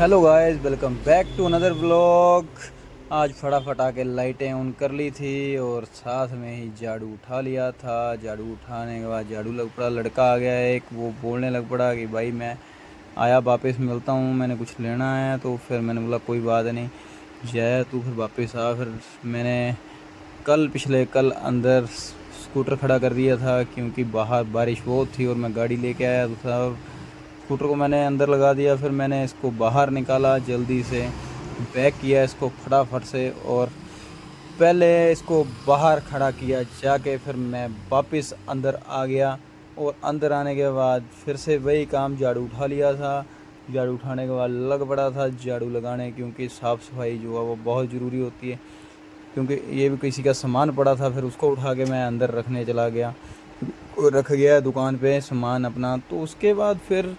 Hello guys, welcome back to another vlog. आज फटाफट आके लाइटें ऑन कर ली थी और साथ में ही झाड़ू उठा लिया था। झाड़ू उठाने के बाद झाड़ू लग पड़ा, लड़का आ गया एक, वो बोलने लग पड़ा कि भाई मैं आया, वापस मिलता हूँ, मैंने कुछ लेना है। तो फिर मैंने बोला कोई बात नहीं, जाए तू फिर वापस आ। फिर मैंने पिछले कल अंदर स्कूटर खड़ा कर दिया था क्योंकि बाहर बारिश बहुत थी और मैं गाड़ी लेके आया था। स्कूटर को मैंने अंदर लगा दिया, फिर मैंने इसको बाहर निकाला, जल्दी से बैक किया इसको फटाफट से और पहले इसको बाहर खड़ा किया जाके, फिर मैं वापस अंदर आ गया। और अंदर आने के बाद फिर से वही काम, झाड़ू उठा लिया था। झाड़ू उठाने के बाद लग पड़ा था झाड़ू लगाने, क्योंकि साफ़ सफाई जो है वो बहुत ज़रूरी होती है। क्योंकि ये भी किसी का सामान पड़ा था, फिर उसको उठा के मैं अंदर रखने चला गया, रख गया दुकान पे सामान अपना। तो उसके बाद फिर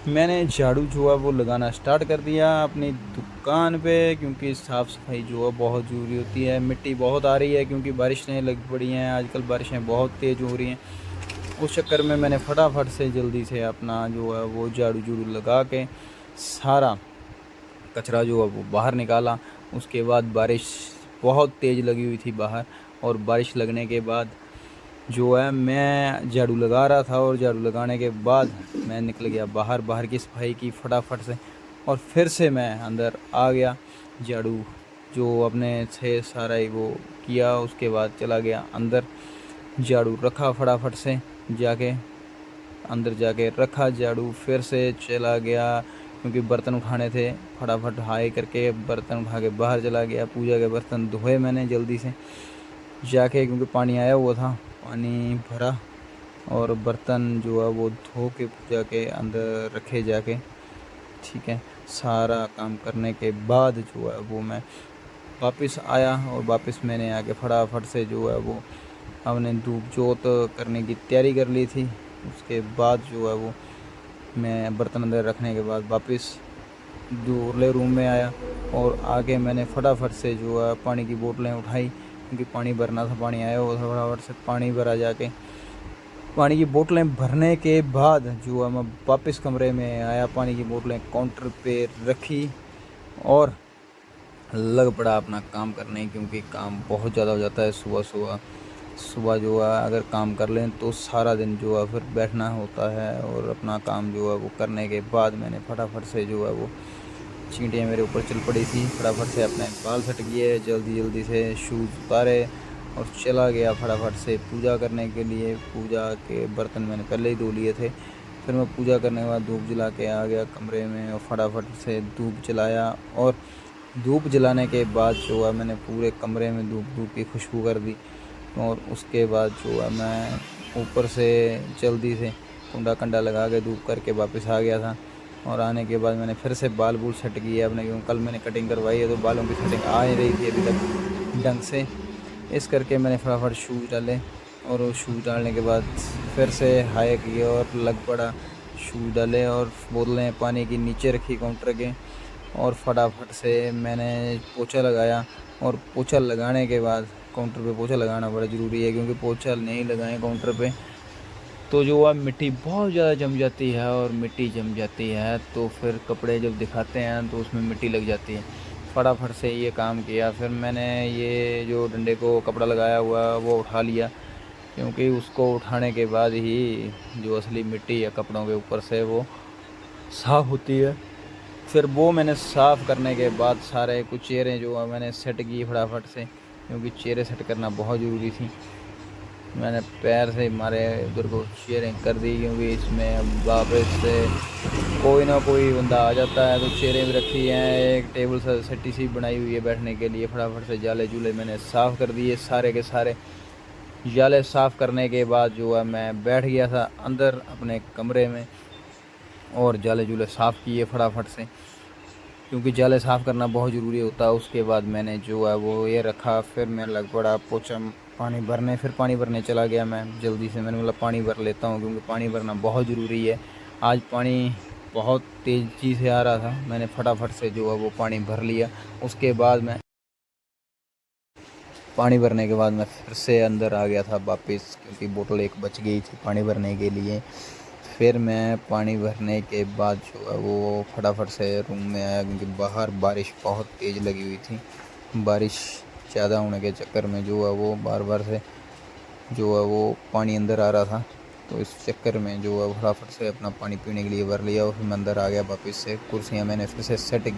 मैंने झाड़ू जो है वो लगाना स्टार्ट कर दिया अपनी दुकान पे, क्योंकि साफ़ सफाई जो है बहुत ज़रूरी होती है। मिट्टी बहुत आ रही है क्योंकि बारिशें लग पड़ी हैं, आजकल बारिशें बहुत तेज़ हो रही हैं। उस चक्कर में मैंने फटाफट से जल्दी से अपना जो है वो झाड़ू लगा के सारा कचरा जो है वो बाहर निकाला। उसके बाद बारिश बहुत तेज़ लगी हुई थी बाहर, और बारिश लगने के बाद जो है मैं झाड़ू लगा रहा था, और झाड़ू लगाने के बाद मैं निकल गया बाहर। बाहर की सफाई की फटाफट से और फिर से मैं अंदर आ गया। झाड़ू जो अपने से सारा ही वो किया, उसके बाद चला गया अंदर। झाड़ू रखा फटाफट से जाके अंदर, जाके रखा झाड़ू, फिर से चला गया क्योंकि बर्तन उठाने थे। फटाफट हाई करके बर्तन उठा के बाहर चला गया। पूजा के बर्तन धोए मैंने जल्दी से जाके, क्योंकि पानी आया हुआ था, पानी भरा और बर्तन जो है वो धो के पूजा के अंदर रखे जाके। ठीक है, सारा काम करने के बाद जो है वो मैं वापस आया, और वापस मैंने आके फटाफट से जो है वो हमने धूप जोत करने की तैयारी कर ली थी। उसके बाद जो है वो मैं बर्तन अंदर रखने के बाद वापस दूसरे रूम में आया, और आके मैंने फटाफट से जो है पानी की बोतलें उठाई, क्योंकि पानी भरना था, पानी आया हुआ था। फटाफट से पानी भरा जाके, पानी की बोतलें भरने के बाद जो है मैं वापस कमरे में आया, पानी की बोतलें काउंटर पे रखी और लग पड़ा अपना काम करने, क्योंकि काम बहुत ज़्यादा हो जाता है सुबह सुबह। सुबह जो है अगर काम कर लें तो सारा दिन जो है फिर बैठना होता है, और अपना काम जो है वो करने के बाद मैंने फटाफट से जो है वो, चींटियाँ मेरे ऊपर चल पड़ी थी, फटाफट से अपने बाल सेट किए, जल्दी जल्दी से शूज़ उतारे और चला गया फटाफट से पूजा करने के लिए। पूजा के बर्तन मैंने पहले ही धो लिए थे। फिर मैं पूजा करने के बाद धूप जला के आ गया कमरे में, और फटाफट से धूप जलाया, और धूप जलाने के बाद जो है मैंने पूरे कमरे में धूप की खुशबू कर दी। और उसके बाद जो है मैं ऊपर से जल्दी से कुंडा कंडा लगा के धूप करके वापस आ गया था। और आने के बाद मैंने फिर से बाल बूल सेट किए अपने, क्योंकि कल मैंने कटिंग करवाई है तो बालों की सेटिंग आ नहीं रही थी अभी तक ढंग से। इस करके मैंने फटाफट शूज़ डाले, और वो शूज़ डालने के बाद फिर से हाई किए और लग पड़ा। शूज़ डाले और बोतलें पानी की नीचे रखी काउंटर के, और फटाफट से मैंने पोछा लगाया। और पोछा लगाने के बाद, काउंटर पे पोछा लगाना बड़ा ज़रूरी है, क्योंकि पोछा नहीं लगाएं काउंटर पे तो जो है मिट्टी बहुत ज़्यादा जम जाती है, और मिट्टी जम जाती है तो फिर कपड़े जब दिखाते हैं तो उसमें मिट्टी लग जाती है। फटाफट से ये काम किया। फिर मैंने ये जो डंडे को कपड़ा लगाया हुआ वो उठा लिया, क्योंकि उसको उठाने के बाद ही जो असली मिट्टी है कपड़ों के ऊपर से वो साफ़ होती है। फिर वो मैंने साफ़ करने के बाद सारे कुछ चेयरें जो है मैंने सेट की फटाफट से, क्योंकि चेयरें सेट करना बहुत ज़रूरी थी। मैंने पैर से मारे उधर को चेयरें कर दी, क्योंकि इसमें वापस से कोई ना कोई बंदा आ जाता है। तो चेयरें भी रखी हैं, एक टेबल सेटी सी बनाई हुई है बैठने के लिए। फटाफट से जाले जूले मैंने साफ़ कर दिए, सारे के सारे जाले साफ़ करने के बाद जो है मैं बैठ गया था अंदर अपने कमरे में, और जाले जूले साफ़ किए फटाफट से, क्योंकि जाले साफ़ करना बहुत ज़रूरी होता है। उसके बाद मैंने जो है वो ये रखा, फिर मैं लग पड़ा पोछा पानी भरने। फिर पानी भरने चला गया मैं जल्दी से, मैंने बोला पानी भर लेता हूँ, क्योंकि पानी भरना बहुत ज़रूरी है। आज पानी बहुत तेज़ी से आ रहा था, मैंने फटाफट से जो है वो पानी भर लिया। उसके बाद मैं पानी भरने के बाद मैं फिर से अंदर आ गया था वापस, क्योंकि बोतल एक बच गई थी पानी भरने के लिए। फिर मैं पानी भरने के बाद जो है वो फटाफट से रूम में आया, क्योंकि बाहर बारिश बहुत तेज़ लगी हुई थी। बारिश ज़्यादा होने के चक्कर में जो है वो बार बार से जो है वो पानी अंदर आ रहा था, तो इस चक्कर में जो है फटाफट से अपना पानी पीने के लिए भर लिया और फिर मैं अंदर आ गया वापस से। कुर्सियाँ मैंने फिर से सेटिंग,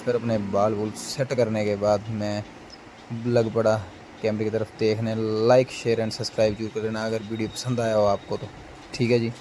फिर अपने बाल वूल सेट करने के बाद मैं लग पड़ा कैमरे की तरफ देखने। लाइक शेयर एंड सब्सक्राइब जरूर कर देना अगर वीडियो पसंद आया हो आपको तो। ठीक है जी।